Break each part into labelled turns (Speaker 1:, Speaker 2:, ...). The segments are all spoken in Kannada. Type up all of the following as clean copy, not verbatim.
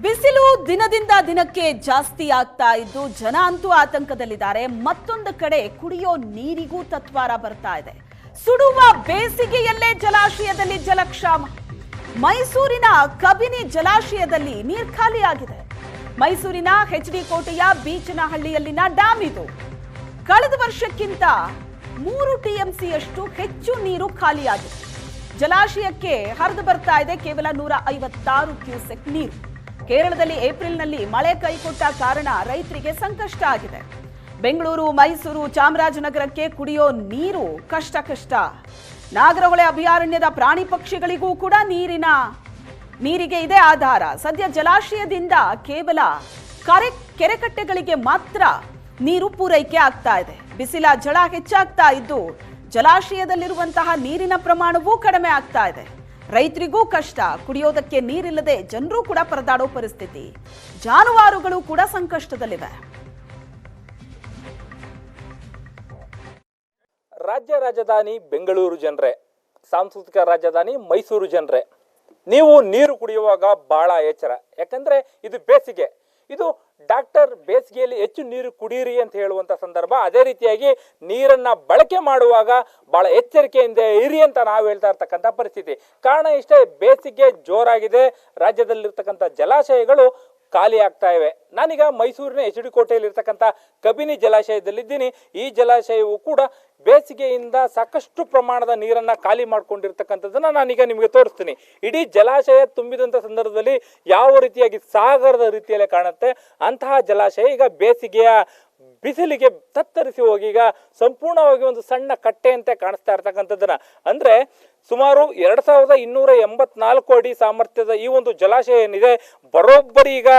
Speaker 1: ಬಿಸಿಲು ದಿನದಿಂದ ದಿನಕ್ಕೆ ಜಾಸ್ತಿ ಆಗ್ತಾ ಇದ್ದು ಜನ ಅಂತೂ ಆತಂಕದಲ್ಲಿದ್ದಾರೆ. ಮತ್ತೊಂದು ಕಡೆ ಕುಡಿಯೋ ನೀರಿಗೂ ತತ್ವಾರ ಬರ್ತಾ ಇದೆ. ಸುಡುವ ಬೇಸಿಗೆಯಲ್ಲೇ ಜಲಾಶಯದಲ್ಲಿ ಜಲಕ್ಷಾಮ. ಮೈಸೂರಿನ ಕಬಿನಿ ಜಲಾಶಯದಲ್ಲಿ ನೀರು ಖಾಲಿಯಾಗಿದೆ. ಮೈಸೂರಿನ ಎಚ್ಡಿ ಕೋಟೆಯ ಬೀಚನಹಳ್ಳಿಯಲ್ಲಿನ ಡ್ಯಾಮ್ ಇದು. ಕಳೆದ ವರ್ಷಕ್ಕಿಂತ 3 ಟಿಎಂಸಿಯಷ್ಟು ಹೆಚ್ಚು ನೀರು ಖಾಲಿಯಾಗಿದೆ. ಜಲಾಶಯಕ್ಕೆ ಹರಿದು ಬರ್ತಾ ಇದೆ ಕೇವಲ 156 ಕ್ಯೂಸೆಕ್ ನೀರು. ಕೇರಳದಲ್ಲಿ ಏಪ್ರಿಲ್ನಲ್ಲಿ ಮಳೆ ಕೈಕೊಟ್ಟ ಕಾರಣ ರೈತರಿಗೆ ಸಂಕಷ್ಟ ಆಗಿದೆ. ಬೆಂಗಳೂರು, ಮೈಸೂರು, ಚಾಮರಾಜನಗರಕ್ಕೆ ಕುಡಿಯೋ ನೀರು ಕಷ್ಟ. ನಾಗರಹೊಳೆ ಅಭಯಾರಣ್ಯದ ಪ್ರಾಣಿ ಪಕ್ಷಿಗಳಿಗೂ ಕೂಡ ನೀರಿಗೆ ಇದೆ ಆಧಾರ. ಸದ್ಯ ಜಲಾಶಯದಿಂದ ಕೇವಲ ಕೆರೆಕಟ್ಟೆಗಳಿಗೆ ಮಾತ್ರ ನೀರು ಪೂರೈಕೆ ಆಗ್ತಾ ಇದೆ. ಬಿಸಿಲ ಝಳ ಹೆಚ್ಚಾಗ್ತಾ ಇದ್ದು ಜಲಾಶಯದಲ್ಲಿರುವಂತಹ ನೀರಿನ ಪ್ರಮಾಣವೂ ಕಡಿಮೆ ಆಗ್ತಾ ಇದೆ. ರೈತರಿಗೂ ಕಷ್ಟ, ಕುಡಿಯೋದಕ್ಕೆ ನೀರಿಲ್ಲದೆ ಜನರು ಕೂಡ ಪರದಾಡೋ ಪರಿಸ್ಥಿತಿ. ಜಾನುವಾರುಗಳು ಕೂಡ ಸಂಕಷ್ಟದಲ್ಲಿವೆ.
Speaker 2: ರಾಜ್ಯ ರಾಜಧಾನಿ ಬೆಂಗಳೂರು ಜನರೇ, ಸಾಂಸ್ಕೃತಿಕ ರಾಜಧಾನಿ ಮೈಸೂರು ಜನರೇ, ನೀವು ನೀರು ಕುಡಿಯುವಾಗ ಬಹಳ ಎಚ್ಚರ. ಯಾಕಂದ್ರೆ ಇದು ಬೇಸಿಗೆ. ಇದು ಡಾಕ್ಟರ್ ಬೇಸಿಗೆಯಲ್ಲಿ ಹೆಚ್ಚು ನೀರು ಕುಡಿಯಿರಿ ಅಂತ ಹೇಳುವಂಥ ಸಂದರ್ಭ. ಅದೇ ರೀತಿಯಾಗಿ ನೀರನ್ನು ಬಳಕೆ ಮಾಡುವಾಗ ಭಾಳ ಎಚ್ಚರಿಕೆಯಿಂದ ಇರಿ ಅಂತ ನಾವು ಹೇಳ್ತಾ ಇರ್ತಕ್ಕಂಥ ಪರಿಸ್ಥಿತಿ. ಕಾರಣ ಇಷ್ಟೇ, ಬೇಸಿಗೆ ಜೋರಾಗಿದೆ. ರಾಜ್ಯದಲ್ಲಿರ್ತಕ್ಕಂಥ ಜಲಾಶಯಗಳು ಖಾಲಿ ಆಗ್ತಾ ಇವೆ. ನಾನೀಗ ಮೈಸೂರಿನ ಎಚ್ಡಿ ಕೋಟೆಯಲ್ಲಿರ್ತಕ್ಕಂಥ ಕಬಿನಿ ಜಲಾಶಯದಲ್ಲಿದ್ದೀನಿ. ಈ ಜಲಾಶಯವು ಕೂಡ ಬೇಸಿಗೆಯಿಂದ ಸಾಕಷ್ಟು ಪ್ರಮಾಣದ ನೀರನ್ನು ಖಾಲಿ ಮಾಡ್ಕೊಂಡಿರ್ತಕ್ಕಂಥದ್ದನ್ನು ನಾನೀಗ ನಿಮಗೆ ತೋರಿಸ್ತೀನಿ. ಇಡೀ ಜಲಾಶಯ ತುಂಬಿದಂಥ ಸಂದರ್ಭದಲ್ಲಿ ಯಾವ ರೀತಿಯಾಗಿ ಸಾಗರದ ರೀತಿಯಲ್ಲೇ ಕಾಣುತ್ತೆ, ಅಂತಹ ಜಲಾಶಯ ಈಗ ಬೇಸಿಗೆಯ ಬಿಸಿಲಿಗೆ ತತ್ತರಿಸಿ ಹೋಗಿ ಈಗ ಸಂಪೂರ್ಣವಾಗಿ ಒಂದು ಸಣ್ಣ ಕಟ್ಟೆಯಂತೆ ಕಾಣಿಸ್ತಾ ಇರ್ತಕ್ಕಂಥದ್ದನ್ನ. ಅಂದ್ರೆ ಸುಮಾರು 2284 ಅಡಿ ಸಾಮರ್ಥ್ಯದ ಈ ಒಂದು ಜಲಾಶಯ ಏನಿದೆ, ಬರೋಬ್ಬರಿ ಈಗ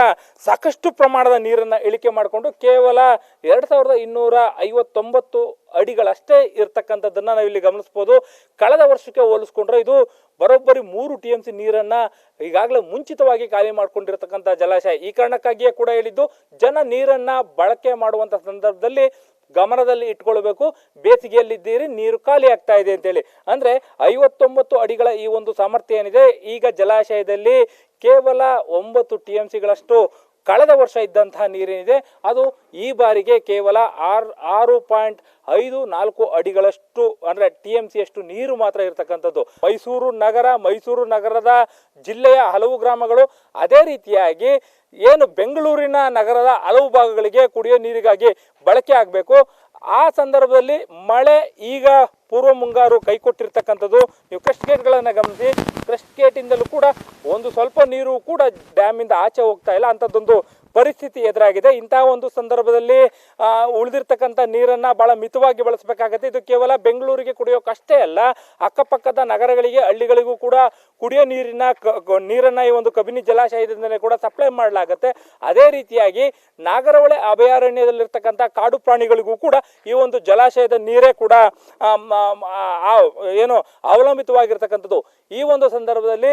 Speaker 2: ಸಾಕಷ್ಟು ಪ್ರಮಾಣದ ನೀರನ್ನು ಇಳಿಕೆ ಮಾಡಿಕೊಂಡು ಕೇವಲ 2259 ಅಡಿಗಳಷ್ಟೇ ಇರ್ತಕ್ಕಂಥದ್ದನ್ನ ನಾವಿಲ್ಲಿ ಗಮನಿಸ್ಬೋದು. ಕಳೆದ ವರ್ಷಕ್ಕೆ ಹೋಲಿಸ್ಕೊಂಡ್ರೆ ಇದು ಬರೋಬ್ಬರಿ 3 ಟಿಎಂಸಿ ನೀರನ್ನ ಈಗಾಗಲೇ ಮುಂಚಿತವಾಗಿ ಖಾಲಿ ಮಾಡ್ಕೊಂಡಿರ್ತಕ್ಕಂಥ ಜಲಾಶಯ. ಈ ಕಾರಣಕ್ಕಾಗಿಯೇ ಕೂಡ ಹೇಳಿದ್ದು, ಜನ ನೀರನ್ನ ಬಳಕೆ ಮಾಡುವಂತ ಸಂದರ್ಭದಲ್ಲಿ ಗಮನದಲ್ಲಿ ಇಟ್ಕೊಳ್ಬೇಕು. ಬೇಸಿಗೆಯಲ್ಲಿದ್ದೀರಿ, ನೀರು ಖಾಲಿ ಆಗ್ತಾ ಇದೆ ಅಂತೇಳಿ. ಅಂದ್ರೆ 59 ಅಡಿಗಳ ಈ ಒಂದು ಸಾಮರ್ಥ್ಯ ಏನಿದೆ, ಈಗ ಜಲಾಶಯದಲ್ಲಿ ಕೇವಲ 9 ಟಿಎಂಸಿಗಳಷ್ಟು ಕಳೆದ ವರ್ಷ ಇದ್ದಂತಹ ನೀರೇನಿದೆ ಅದು ಈ ಬಾರಿಗೆ ಕೇವಲ 6.54 ಅಡಿಗಳಷ್ಟು ಅಂದ್ರೆ ಟಿಎಂಸಿಯಷ್ಟು ನೀರು ಮಾತ್ರ ಇರತಕ್ಕಂಥದ್ದು. ಮೈಸೂರು ನಗರದ ಜಿಲ್ಲೆಯ ಹಲವು ಗ್ರಾಮಗಳು, ಅದೇ ರೀತಿಯಾಗಿ ಏನು ಬೆಂಗಳೂರಿನ ನಗರದ ಹಲವು ಭಾಗಗಳಿಗೆ ಕುಡಿಯೋ ನೀರಿಗಾಗಿ ಬಳಕೆ ಆಗಬೇಕು. ಆ ಸಂದರ್ಭದಲ್ಲಿ ಮಳೆ ಈಗ ಪೂರ್ವ ಮುಂಗಾರು ಕೈಕೊಟ್ಟಿರ್ತಕ್ಕಂಥದ್ದು. ನೀವು ಕ್ರಸ್ಟ್ ಗೇಟ್ಗಳನ್ನು ಗಮನಿಸಿ, ಕ್ರಸ್ಟ್ ಗೇಟಿಂದಲೂ ಕೂಡ ಒಂದು ಸ್ವಲ್ಪ ನೀರು ಕೂಡ ಡ್ಯಾಮಿಂದ ಆಚೆ ಹೋಗ್ತಾ ಇಲ್ಲ, ಅಂಥದ್ದೊಂದು ಪರಿಸ್ಥಿತಿ ಎದುರಾಗಿದೆ. ಇಂತಹ ಒಂದು ಸಂದರ್ಭದಲ್ಲಿ ಉಳಿದಿರ್ತಕ್ಕಂಥ ನೀರನ್ನು ಭಾಳ ಮಿತವಾಗಿ ಬಳಸಬೇಕಾಗತ್ತೆ. ಇದು ಕೇವಲ ಬೆಂಗಳೂರಿಗೆ ಕುಡಿಯೋಕಷ್ಟೇ ಅಲ್ಲ, ಅಕ್ಕಪಕ್ಕದ ನಗರಗಳಿಗೆ, ಹಳ್ಳಿಗಳಿಗೂ ಕೂಡ ಕುಡಿಯೋ ನೀರನ್ನು ಈ ಒಂದು ಕಬಿನಿ ಜಲಾಶಯದಿಂದಲೇ ಕೂಡ ಸಪ್ಲೈ ಮಾಡಲಾಗುತ್ತೆ. ಅದೇ ರೀತಿಯಾಗಿ ನಾಗರಹೊಳೆ ಅಭಯಾರಣ್ಯದಲ್ಲಿರ್ತಕ್ಕಂಥ ಕಾಡು ಪ್ರಾಣಿಗಳಿಗೂ ಕೂಡ ಈ ಒಂದು ಜಲಾಶಯದ ನೀರೇ ಕೂಡ ಏನು ಅವಲಂಬಿತವಾಗಿರ್ತಕ್ಕಂಥದ್ದು. ಈ ಒಂದು ಸಂದರ್ಭದಲ್ಲಿ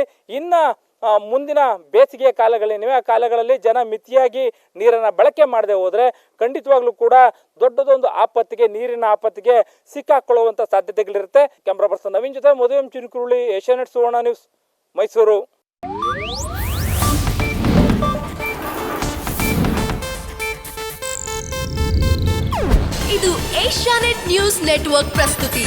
Speaker 2: ಮುಂದಿನ ಬೇಸಿಗೆಯ ಕಾಲಗಳೇನಿವೆ, ಆ ಕಾಲಗಳಲ್ಲಿ ಜನ ಮಿತಿಯಾಗಿ ನೀರನ್ನು ಬಳಕೆ ಮಾಡದೆ ಹೋದರೆ ಖಂಡಿತವಾಗ್ಲೂ ಕೂಡ ದೊಡ್ಡದೊಂದು ಆಪತ್ತಿಗೆ, ನೀರಿನ ಆಪತ್ತಿಗೆ ಸಿಕ್ಕಾಕೊಳ್ಳುವಂಥ ಸಾಧ್ಯತೆಗಳಿರುತ್ತೆ. ಕ್ಯಾಮ್ರಾ ಪರ್ಸನ್ ನವೀನ್ ಜೊತೆ ಮದುವೆ ಚಿನ್ಕುರುಳಿ, ಏಷ್ಯಾನೆಟ್ ಸುವರ್ಣ ನ್ಯೂಸ್, ಮೈಸೂರು.
Speaker 3: ಇದು ಏಷ್ಯಾನೆಟ್ ನ್ಯೂಸ್ ನೆಟ್ವರ್ಕ್ ಪ್ರಸ್ತುತಿ.